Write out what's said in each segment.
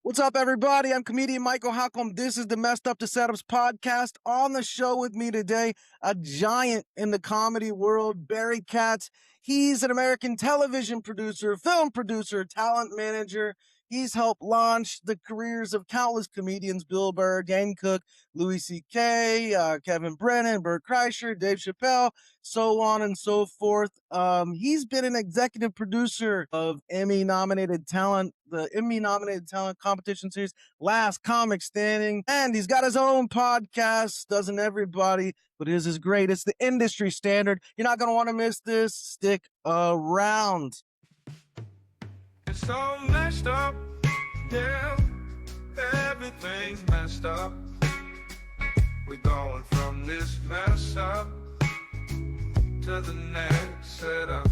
What's up, everybody? I'm comedian Michael Halcomb. This is the Messed Up to Setups podcast. On the show with me today, a giant in the comedy world, Barry Katz. He's an American television producer, film producer, talent manager. He's helped launch the careers of countless comedians: Bill Burr, Dane Cook, Louis C.K., Kevin Brennan, Bert Kreischer, Dave Chappelle, so on and so forth. He's been an executive producer of the Emmy-nominated talent competition series, Last Comic Standing, and he's got his own podcast, doesn't everybody? But his is great. It's the industry standard. You're not going to want to miss this. Stick around. It's all messed up, yeah, everything's messed up. We're going from this mess up to the next setup.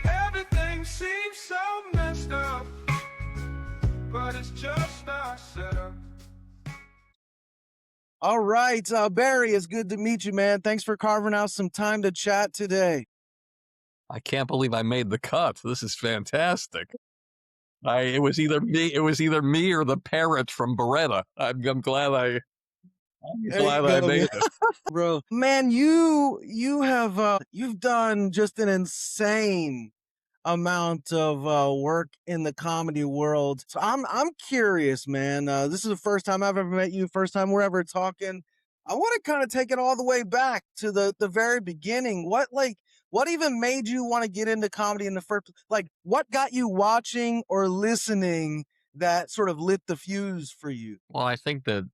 Everything seems so messed up, but it's just our setup. All right, Barry, it's good to meet you, man. Thanks for carving out some time to chat today. I can't believe I made the cut. This is fantastic. It was either me or the parrot from Beretta. I'm glad I made it. Bro, man, you've done just an insane amount of work in the comedy world. So I'm curious, man. This is the first time I've ever met you, first time we're ever talking. I want to kind of take it all the way back to the very beginning. What even made you want to get into comedy in the first, like, what got you watching or listening that sort of lit the fuse for you? Well, I think that,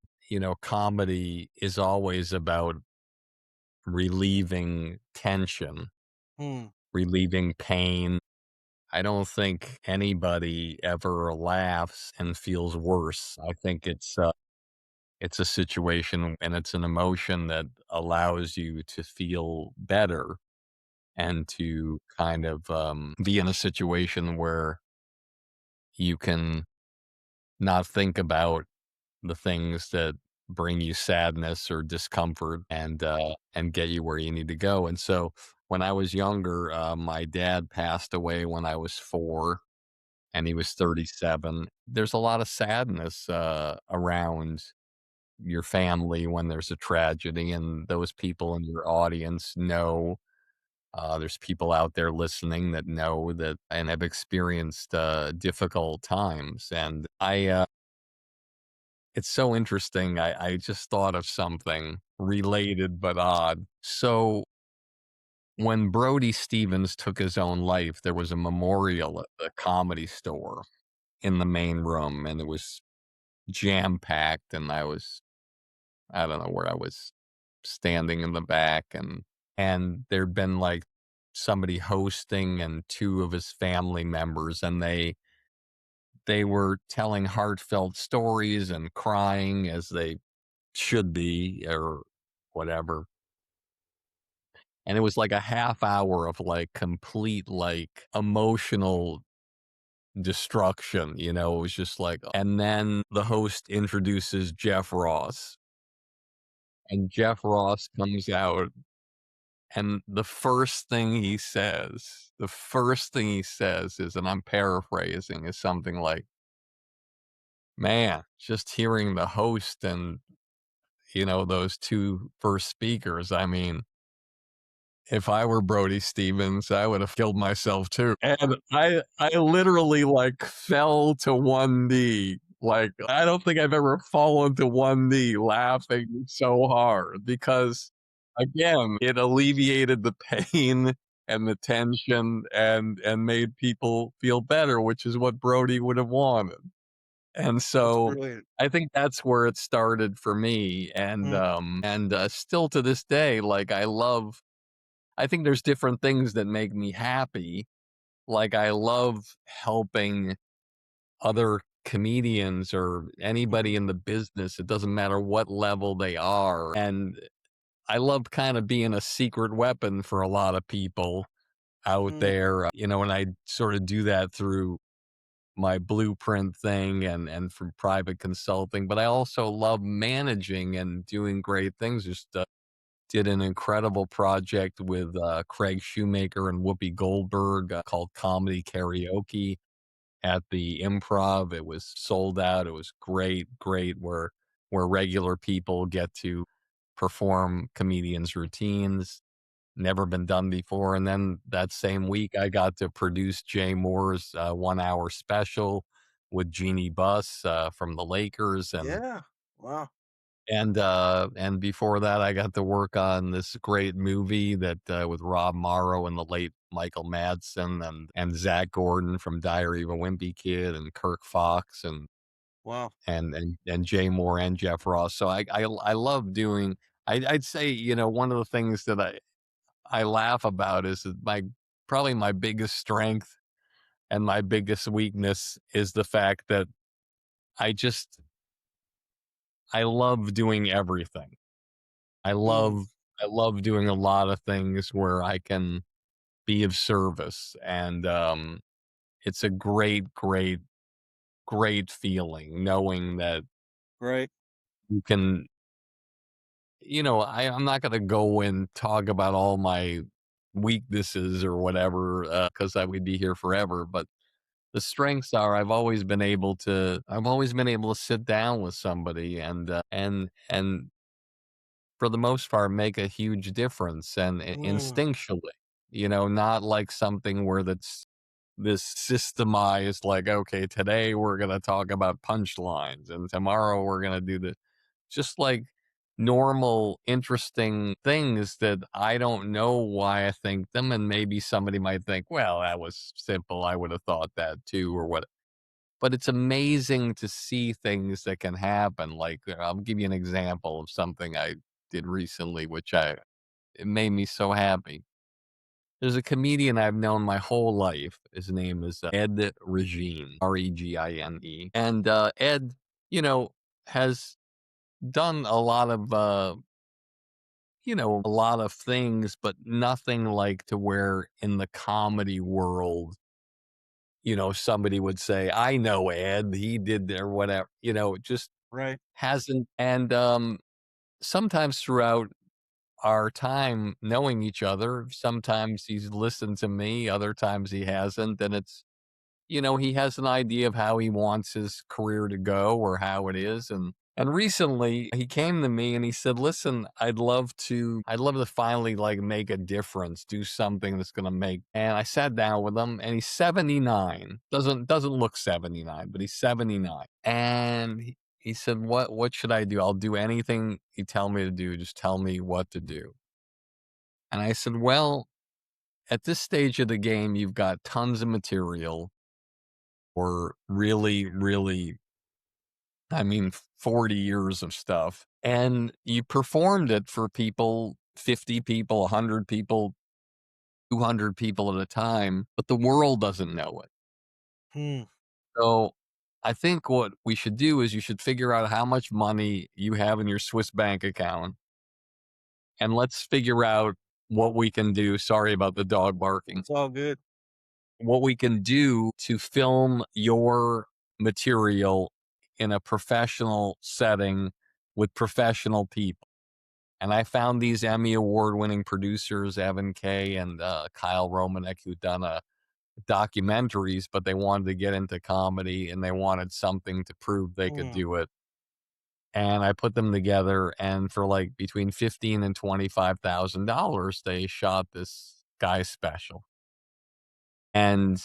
comedy is always about relieving tension, relieving pain. I don't think anybody ever laughs and feels worse. I think it's a situation and it's an emotion that allows you to feel better and to kind of be in a situation where you can not think about the things that bring you sadness or discomfort and get you where you need to go. And so when I was younger, my dad passed away when I was 4 and he was 37. There's a lot of sadness around your family when there's a tragedy, and those people in your audience know. There's people out there listening that know that and have experienced difficult times. And it's so interesting. I just thought of something related but odd. So when Brody Stevens took his own life, there was a memorial at the Comedy Store in the main room, and it was jam-packed, and I don't know where I was, standing in the back, and there'd been, like, somebody hosting and 2 of his family members, and they were telling heartfelt stories and crying as they should be or whatever. And it was like a half hour of, like, complete, like, emotional destruction, it was just like, and then the host introduces Jeff Ross, and Jeff Ross comes out, and the first thing he says is, and I'm paraphrasing, is something like, "Man, just hearing the host and, those 2 first speakers, I mean, if I were Brody Stevens, I would have killed myself too." And I literally, like, fell to one knee. Like, I don't think I've ever fallen to one knee laughing so hard because, again, it alleviated the pain and the tension and made people feel better, which is what Brody would have wanted. And so I think that's where it started for me. And still to this day, like, I think there's different things that make me happy. Like, I love helping other comedians or anybody in the business. It doesn't matter what level they are. And I love kind of being a secret weapon for a lot of people out there, and I sort of do that through my blueprint thing and from private consulting. But I also love managing and doing great things. Just did an incredible project with Craig Shoemaker and Whoopi Goldberg called Comedy Karaoke. at the Improv. It was sold out. It was great, great, where regular people get to perform comedians' routines. Never been done before. And then that same week, I got to produce Jay Moore's 1 hour special with Jeannie Buss from the Lakers, Yeah. Wow. and before that, I got to work on this great movie that with Rob Morrow and the late Michael Madsen and Zach Gordon from Diary of a Wimpy Kid and Kirk Fox Wow. and Jay Moore and Jeff Ross. So I love doing. I'd say one of the things that I laugh about is that my probably my biggest strength and my biggest weakness is the fact that I just I love doing everything. I Mm. love I love doing a lot of things where I can be of service, and it's a great, great, great feeling knowing that Right. you can. I'm not going to go and talk about all my weaknesses or whatever because I would be here forever. But the strengths are I've always been able to sit down with somebody and for the most part, make a huge difference and Mm. instinctually, not like something where that's this systemized, like, okay, today we're going to talk about punchlines and tomorrow we're going to do the just like normal, interesting things that I don't know why I think them. And maybe somebody might think, well, that was simple. I would have thought that too, or what. But it's amazing to see things that can happen. Like, I'll give you an example of something I did recently, it made me so happy. There's a comedian I've known my whole life. His name is Ed Regine, Regine. And Ed, you know, has done a lot of things, but nothing like to where in the comedy world, somebody would say, I know Ed, he did there, whatever, it just Right. hasn't. And sometimes throughout our time knowing each other, sometimes he's listened to me, other times he hasn't. And he has an idea of how he wants his career to go or how it is. And recently he came to me and he said, listen, I'd love to finally like make a difference, do something that's going to make. And I sat down with him and he's 79. Doesn't look 79, but he's 79. And he said, what should I do? I'll do anything you tell me to do. Just tell me what to do. And I said, well, at this stage of the game, you've got tons of material or really, really, 40 years of stuff. And you performed it for people, 50 people, 100 people, 200 people at a time, but the world doesn't know it. Hmm. So I think what we should do is you should figure out how much money you have in your Swiss bank account and let's figure out what we can do. Sorry about the dog barking. It's all good. What we can do to film your material in a professional setting with professional people. And I found these Emmy award winning producers, Evan Kay and Kyle Romanek, who'd done documentaries, but they wanted to get into comedy and they wanted something to prove they could Mm. do it. And I put them together, and for like between $15,000 and $25,000, they shot this guy special. And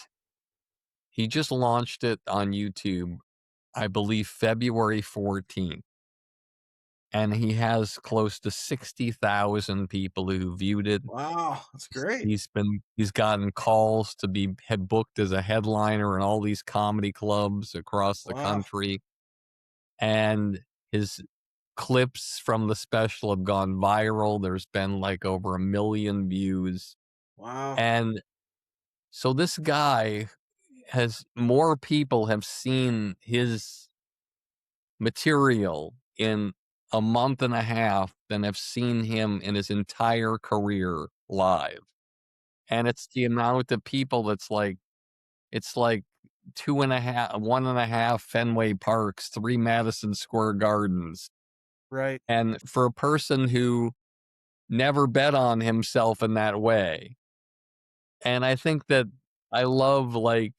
he just launched it on YouTube, I believe February 14th. And he has close to 60,000 people who viewed it. Wow. That's great. He's gotten calls to be booked as a headliner in all these comedy clubs across the Wow. country. And his clips from the special have gone viral. There's been like over 1 million views. Wow. And so this guy more people have seen his material in a month and a half than have seen him in his entire career live. And it's the amount of people it's like 1.5 Fenway Parks, 3 Madison Square Gardens. Right. And for a person who never bet on himself in that way. And I think that I love like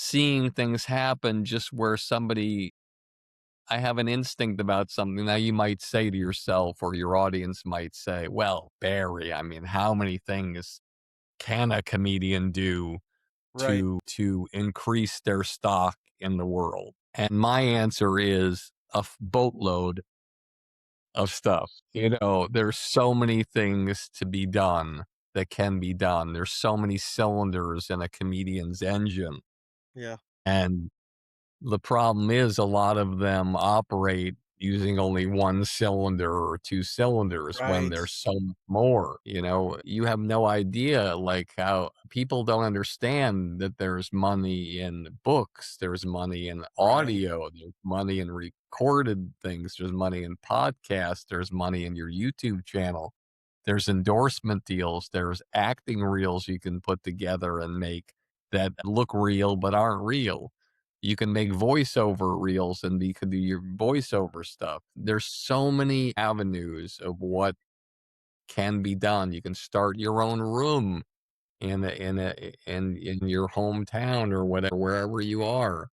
seeing things happen just where somebody I have an instinct about something. Now you might say to yourself or your audience might say, "Well, Barry, I mean, how many things can a comedian do Right. to increase their stock in the world?" And my answer is a boatload of stuff. There's so many things to be done that can be done. There's so many cylinders in a comedian's engine. Yeah. And the problem is a lot of them operate using only one cylinder or two cylinders when Right. there's so much more. You have no idea, like, how people don't understand that there's money in books, there's money in Right. audio, there's money in recorded things, there's money in podcasts, there's money in your YouTube channel. There's endorsement deals, there's acting reels you can put together and make that look real but aren't real. You can make voiceover reels and you can do your voiceover stuff. There's so many avenues of what can be done. You can start your own room in your hometown or whatever, wherever you are.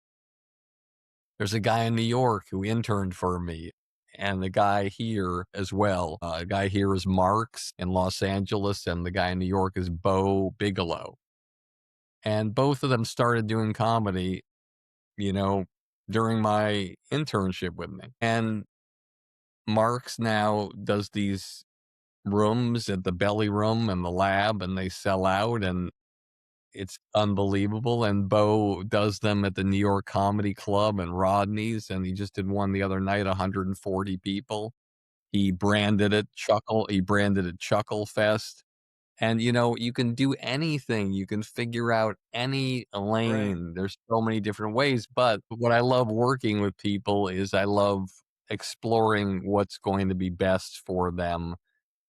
There's a guy in New York who interned for me, and the guy here as well. The guy here is Marks in Los Angeles, and the guy in New York is Bo Bigelow. And both of them started doing comedy, you know, during my internship with me. And Marks now does these rooms at the Belly Room and the Lab, and they sell out, and it's unbelievable. And Bo does them at the New York Comedy Club and Rodney's, and he just did one the other night, 140 people. He branded it Chuckle Fest. And, you can do anything. You can figure out any Right. lane. There's so many different ways. But what I love working with people is I love exploring what's going to be best for them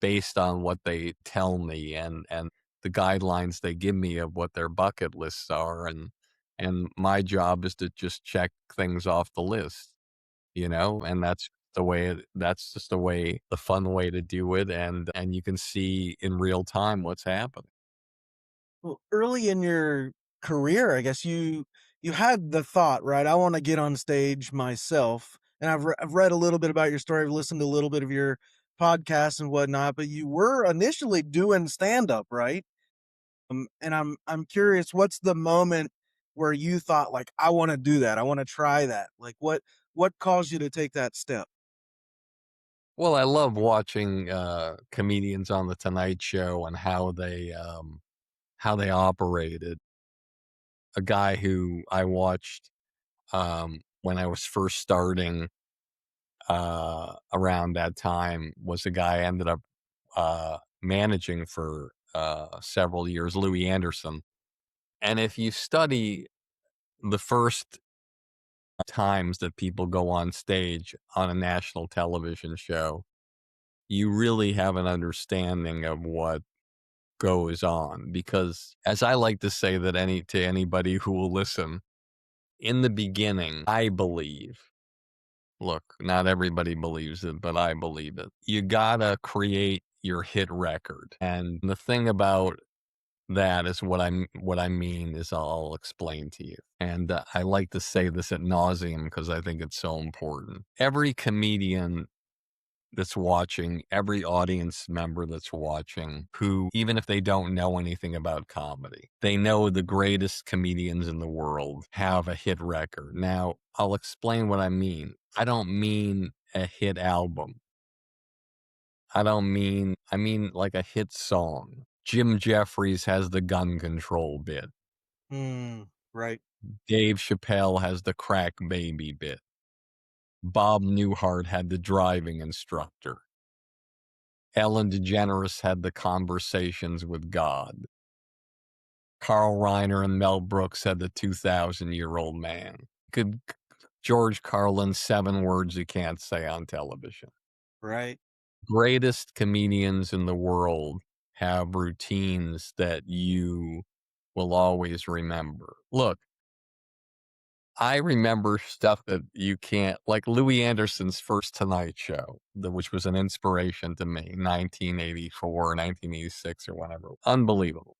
based on what they tell me and the guidelines they give me of what their bucket lists are. And my job is to just check things off the list, and that's just the fun way to do it, and you can see in real time what's happening. Well, early in your career, I guess you had the thought, right? I want to get on stage myself. And I've read a little bit about your story. I've listened to a little bit of your podcasts and whatnot. But you were initially doing stand up, right? And I'm curious, what's the moment where you thought like, I want to do that. I want to try that. Like, what caused you to take that step? Well, I love watching comedians on the Tonight Show and how they operated. A guy who I watched when I was first starting around that time was a guy I ended up managing for several years, Louis Anderson. And if you study the first times that people go on stage on a national television show, you really have an understanding of what goes on. Because as I like to say that to anybody who will listen, in the beginning, I believe, look, not everybody believes it, but I believe it. You gotta create your hit record. And the thing about that is what I mean is I'll explain to you. And I like to say this at nauseum because I think it's so important. Every comedian that's watching, every audience member that's watching, who, even if they don't know anything about comedy, they know the greatest comedians in the world have a hit record. Now, I'll explain what I mean. I don't mean a hit album. I mean like a hit song. Jim Jeffries has the gun control bit. Right. Dave Chappelle has the crack baby bit. Bob Newhart had the driving instructor. Ellen DeGeneres had the conversations with God. Carl Reiner and Mel Brooks had the 2,000-year-old man. Could George Carlin's 7 words you can't say on television. Right. Greatest comedians in the world have routines that you will always remember. Look, I remember stuff that you can't, like Louis Anderson's first Tonight Show, which was an inspiration to me, 1984, 1986 or whatever. Unbelievable.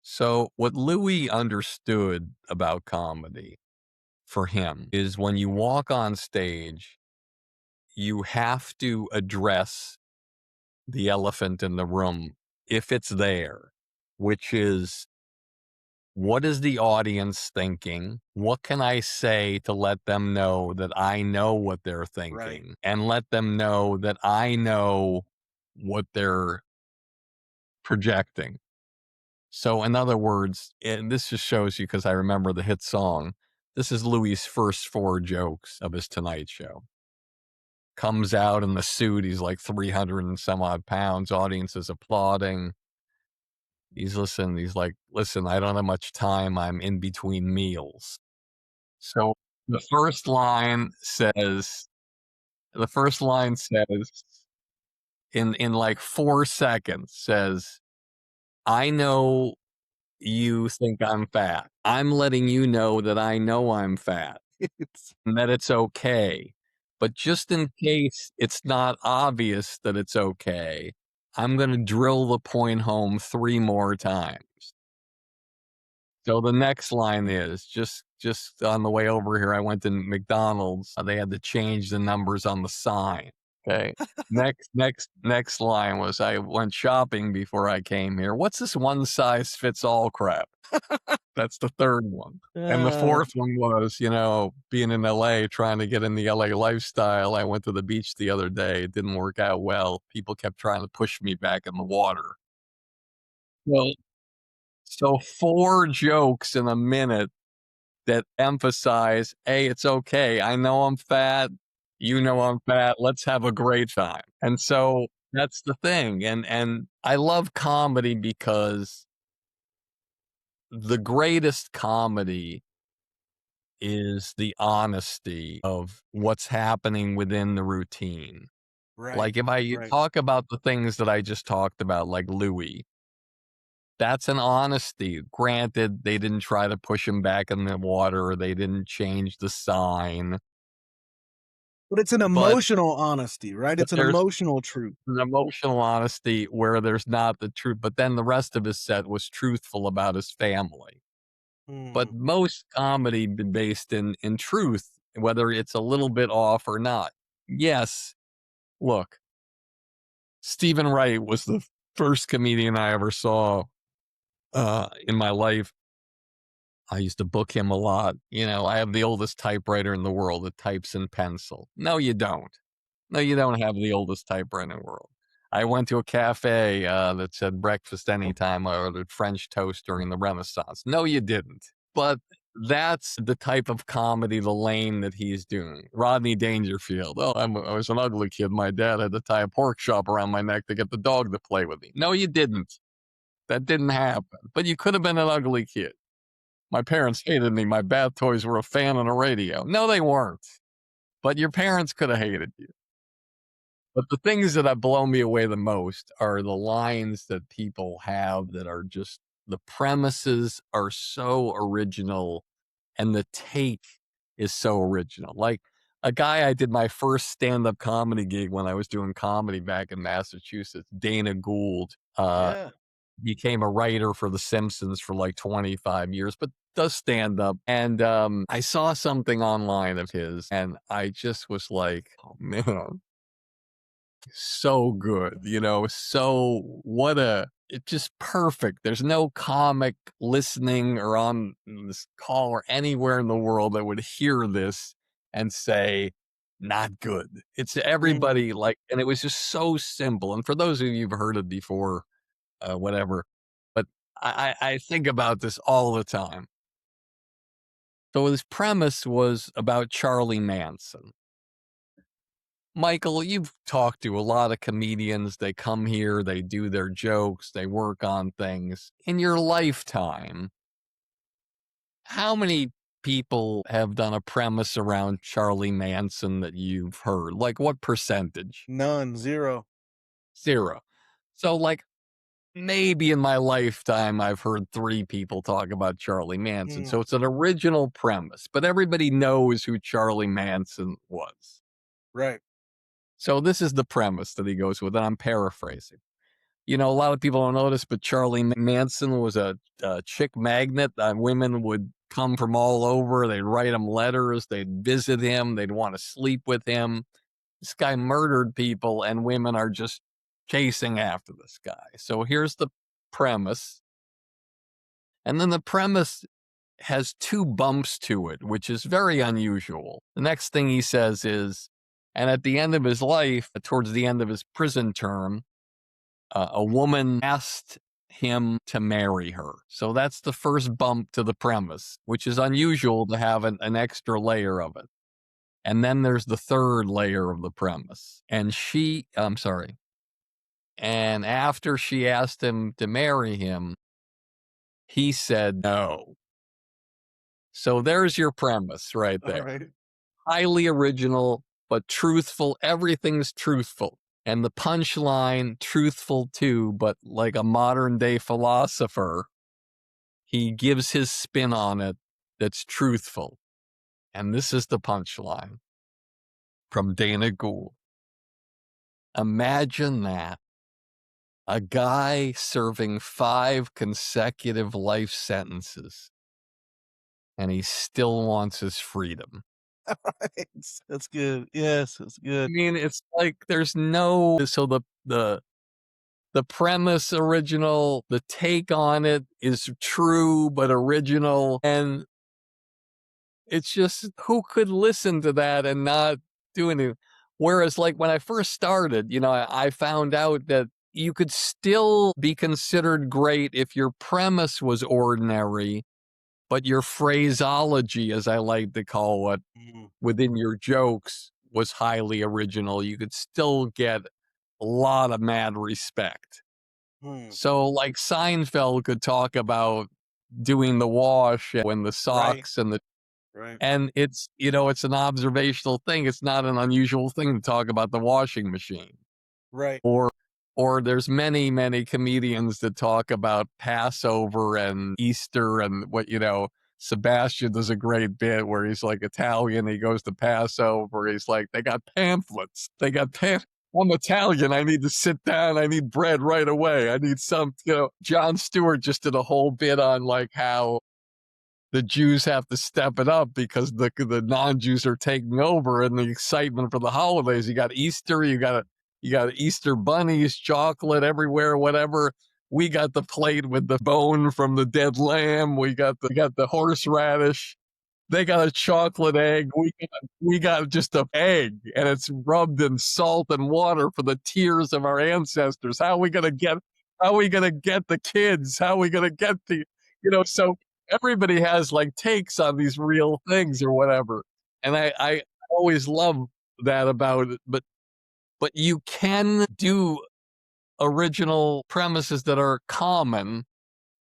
So, what Louis understood about comedy for him is when you walk on stage, you have to address the elephant in the room if it's there, which is what is the audience thinking? What can I say to let them know that I know what they're Right. thinking and let them know that I know what they're projecting? So, in other words, and this just shows you because I remember the hit song. This is Louis' first 4 jokes of his Tonight Show. Comes out in the suit. He's like 300 and some odd pounds. Audience is applauding. He's like, listen, I don't have much time. I'm in between meals. So the first line says in like 4 seconds says, I know you think I'm fat. I'm letting you know that I know I'm fat It's and that it's okay. But just in case it's not obvious that it's okay, I'm going to drill the point home 3 more times. So the next line is just on the way over here, I went to McDonald's. They had to change the numbers on the sign. Okay. Next line was I went shopping before I came here. What's this one size fits all crap? That's the third one. And the uh, fourth one was, being in LA, trying to get in the LA lifestyle. I went to the beach the other day. It didn't work out well. People kept trying to push me back in the water. Well, so 4 jokes in a minute that emphasize, "Hey, it's okay. I know I'm fat. You know I'm fat. Let's have a great time." And so that's the thing. And I love comedy because the greatest comedy is the honesty of what's happening within the routine. right. Like if I Right. talk about the things that I just talked about, like Louis, that's an honesty. Granted, they didn't try to push him back in the water or they didn't change the sign. But it's an But emotional honesty, right? but It's an there's emotional truth. an emotional honesty where there's not the truth, but then the rest of his set was truthful about his family. But Mm, most comedy based in truth, whether it's a little bit off or not. Yes, look, Stephen Wright was the first comedian I ever saw, in my life. I used to book him a lot. I have the oldest typewriter in the world that types in pencil. No, you don't. No, you don't have the oldest typewriter in the world. I went to a cafe that said breakfast anytime. I ordered French toast during the Renaissance. No, you didn't. But that's the type of comedy, the lane that he's doing. Rodney Dangerfield. Oh, I was an ugly kid. My dad had to tie a pork chop around my neck to get the dog to play with me. No, you didn't. That didn't happen. But you could have been an ugly kid. My parents hated me. My bath toys were a fan on a radio. No, they weren't. But your parents could have hated you. But the things that have blown me away the most are the lines that people have that are just the premises are so original and the take is so original. Like a guy I did my first stand-up comedy gig when I was doing comedy back in Massachusetts, Dana Gould, yeah. became a writer for The Simpsons for like 25 years, but does stand up. And I saw something online of his and I just was like, oh man, so good, so it's just perfect. There's no comic listening or on this call or anywhere in the world that would hear this and say, not good. It's Mm. everybody like, and it was just so simple. And for those of you who've heard it before, whatever, but I think about this all the time. So his premise was about Charlie Manson. Michael, you've talked to a lot of comedians. They come here, they do their jokes, they work on things. In your lifetime, how many people have done a premise around Charlie Manson that you've heard? Like what percentage? None, 0. 0. So like maybe in my lifetime, I've heard 3 people talk about Charlie Manson. Mm, So it's an original premise, but everybody knows who Charlie Manson was. right. So this is the premise that he goes with, and I'm paraphrasing. a lot of people don't notice, but Charlie Manson was a chick magnet. Women would come from all over. They'd write him letters. They'd visit him. They'd want to sleep with him. This guy murdered people, and women are just chasing after this guy. So here's the premise. And then the premise has two bumps to it, which is very unusual. The next thing he says is, and at the end of his life, towards the end of his prison term, a woman asked him to marry her. So that's the first bump to the premise, which is unusual to have an extra layer of it. And then there's the third layer of the premise. And and after she asked him to marry him, he said no. So there's your premise right All there. right. Highly original, but truthful. Everything's truthful. And the punchline, truthful too, but like a modern day philosopher, he gives his spin on it that's truthful. And this is the punchline from Dana Gould. Imagine that. A guy serving 5 consecutive life sentences, and he still wants his freedom. Right. That's good. Yes, that's I good. mean, it's like there's no so the premise original, the take on it is true but original, and it's just who could listen to that and not do anything. Whereas, like when I first started, I found out that you could still be considered great if your premise was ordinary, but your phraseology, as I like to call it, Mm, within your jokes was highly original. You could still get a lot of mad respect. mm. So, like Seinfeld could talk about doing the wash and the Right, socks right. and it's an observational thing. It's not an unusual thing to talk about the washing machine. Right. Or there's many, many comedians that talk about Passover and Easter and Sebastian does a great bit where he's like Italian. He goes to Passover. He's like, they got pamphlets. I'm Italian. I need to sit down. I need bread right away. I need Jon Stewart just did a whole bit on like how the Jews have to step it up because the non-Jews are taking over and the excitement for the holidays. You got Easter, you got Easter bunnies, chocolate everywhere, whatever. We got the plate with the bone from the dead lamb. We got the horseradish. They got a chocolate egg. We got just an egg, and it's rubbed in salt and water for the tears of our ancestors. How are we gonna get the kids? How are we gonna get so everybody has like takes on these real things or whatever. And I always love that about it. But you can do original premises that are common.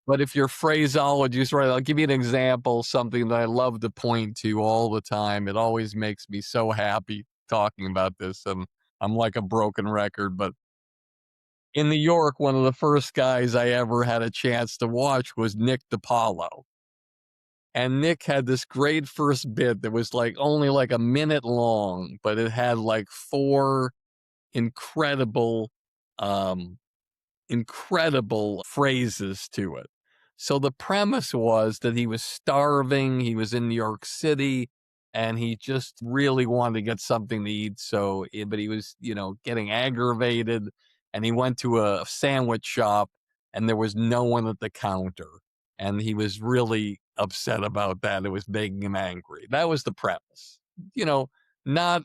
But if your phraseology is right, I'll give you an example, something that I love to point to all the time. It always makes me so happy talking about this. And I'm like a broken record. But in New York, one of the first guys I ever had a chance to watch was Nick DiPaolo. And Nick had this great first bit that was like only like a minute long, but it had like 4 incredible, um, incredible phrases to it. So the premise was that he was starving, he was in New York City, and he just really wanted to get something to eat. But he was, getting aggravated, and he went to a sandwich shop, and there was no one at the counter. And he was really upset about that. It was making him angry. That was the premise. You know, not,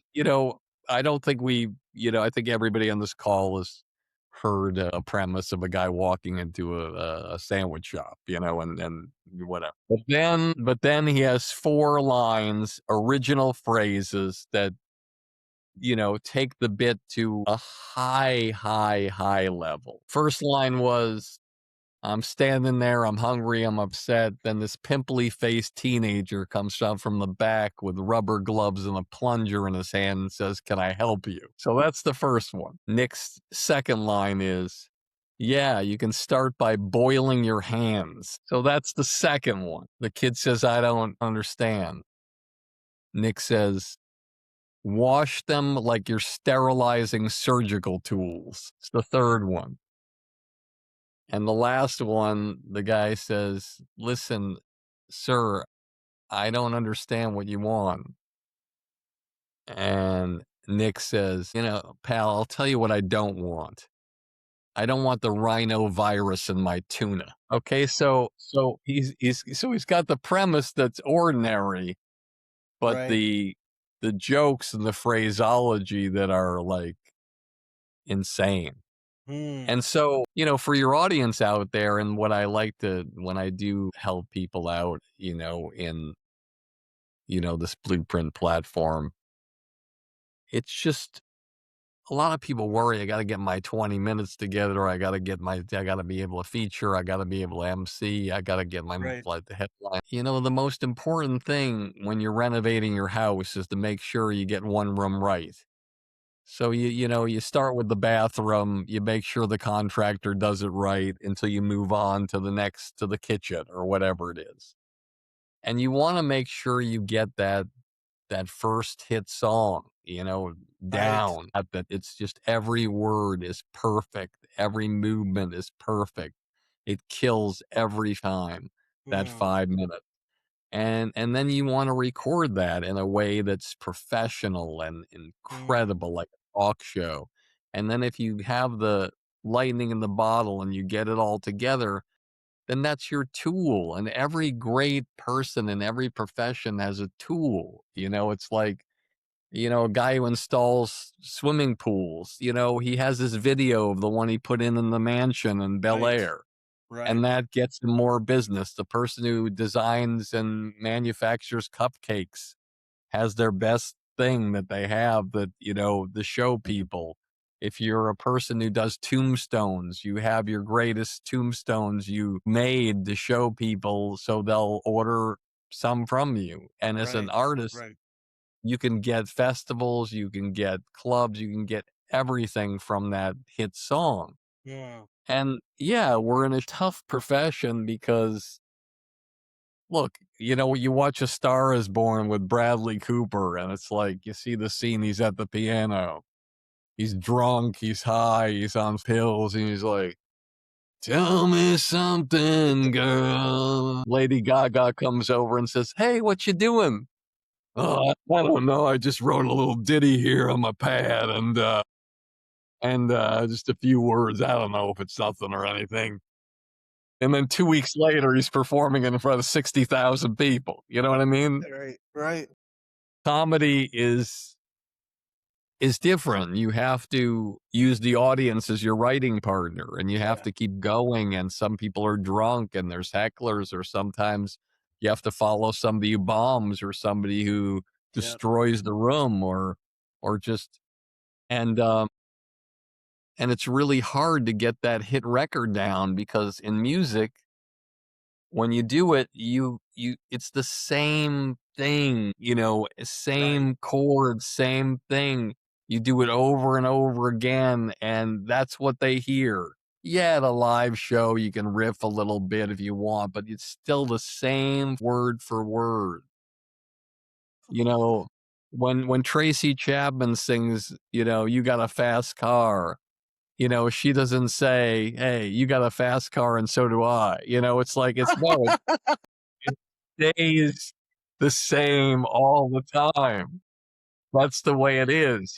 I don't think I think everybody on this call has heard a premise of a guy walking into a sandwich shop, and whatever. But then he has 4 lines, original phrases that, take the bit to a high, high, high level. First line was, I'm standing there, I'm hungry, I'm upset. Then this pimply faced teenager comes out from the back with rubber gloves and a plunger in his hand and says, can I help you? So that's the first one. Nick's second line is, yeah, you can start by boiling your hands. So that's the second one. The kid says, I don't understand. Nick says, wash them like you're sterilizing surgical tools. It's the third one. And the last one, the guy says, "Listen, sir, I don't understand what you want." And Nick says, "Pal, I'll tell you what I don't want. I don't want the rhino virus in my tuna." Okay, so he's got the premise that's ordinary, but Right. the jokes and the phraseology that are like insane. Hmm. And so, for your audience out there, and what I like to when I do help people out, in this blueprint platform, it's just a lot of people worry, I got to get my 20 minutes together. I got to be able to feature. I got to be able to MC. I got to get my Right. like the headline. The most important thing when you're renovating your house is to make sure you get one room right. So you start with the bathroom, you make sure the contractor does it right until you move on to the kitchen or whatever it is. And you want to make sure you get that first hit song, Right. down. That it's just every word is perfect, every movement is perfect. It kills every time, that Hmm. 5 minutes. And then you wanna record that in a way that's professional and Hmm. incredible, like a talk show. And then if you have the lightning in the bottle and you get it all together, then that's your tool, and every great person in every profession has a tool, it's like, a guy who installs swimming pools, he has this video of the one he put in the mansion in Bel Right. Air, Right. and that gets him more business. The person who designs and manufactures cupcakes has their best thing that they have that, to show people. If you're a person who does tombstones, you have your greatest tombstones you made to show people so they'll order some from you. And as an Right. artist, Right. you can get festivals, you can get clubs, you can get everything from that hit song. Yeah. And yeah, we're in a tough profession because look, you watch A Star Is Born with Bradley Cooper, and it's like you see the scene, he's at the piano. He's drunk, he's high, he's on pills, and he's like, "Tell me something, girl." Lady Gaga comes over and says, "Hey, what you doing?" "Oh, I don't know. I just wrote a little ditty here on my pad and just a few words. I don't know if it's something or anything." And then 2 weeks later, he's performing in front of 60,000 people. You know what I mean? Right. Right. Comedy is different. You have to use the audience as your writing partner, and you have Yeah. to keep going, and some people are drunk, and there's hecklers, or sometimes you have to follow somebody who bombs or somebody who Yep. destroys the room or just and, um and it's really hard to get that hit record down because in music, when you do it, you it's the same thing, Right. same chord, same thing. You do it over and over again, and that's what they hear. Yeah, at a live show, you can riff a little bit if you want, but it's still the same word for word. You know, when Tracy Chapman sings, "You Got a Fast Car," she doesn't say, "Hey, you got a fast car and so do I." It's like it's no, it stays the same all the time. That's the way it is,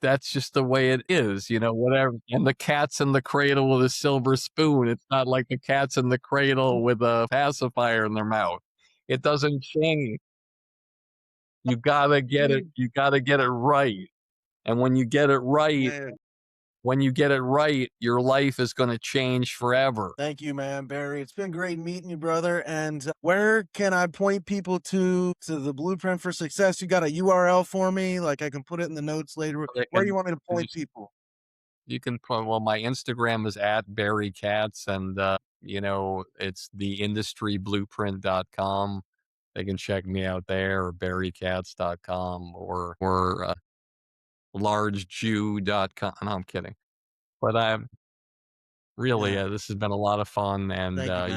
that's just the way it is, whatever. And the cat's in the cradle with a silver spoon. It's not like the cat's in the cradle with a pacifier in their mouth. It doesn't change. You gotta get it right. And Man. when you get it right, your life is gonna change forever. Thank you, man, Barry. It's been great meeting you, brother. And where can I point people to the Blueprint for Success? You got a URL for me? Like I can put it in the notes later. They Where do can you want me to you point just people? you can put well, my Instagram is at Barry Katz, and, it's theindustryblueprint.com. They can check me out there, or barrykatz.com or largejew.com. No, I'm kidding. But I'm really, Yeah. this has been a lot of fun, and, Thank you, man.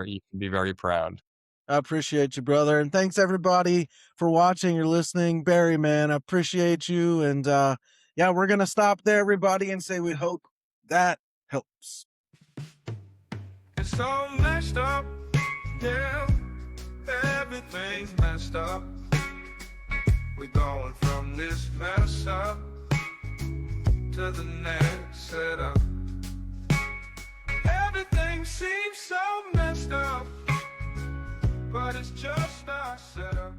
you should be very proud. I appreciate you, brother. And thanks everybody for watching or listening. Barry, man, I appreciate you. And yeah, we're gonna stop there, everybody, and say we hope That helps. It's all messed up, yeah. Everything's messed up. We're going from this mess up to the next setup. Everything seems so messed up, but it's just our setup.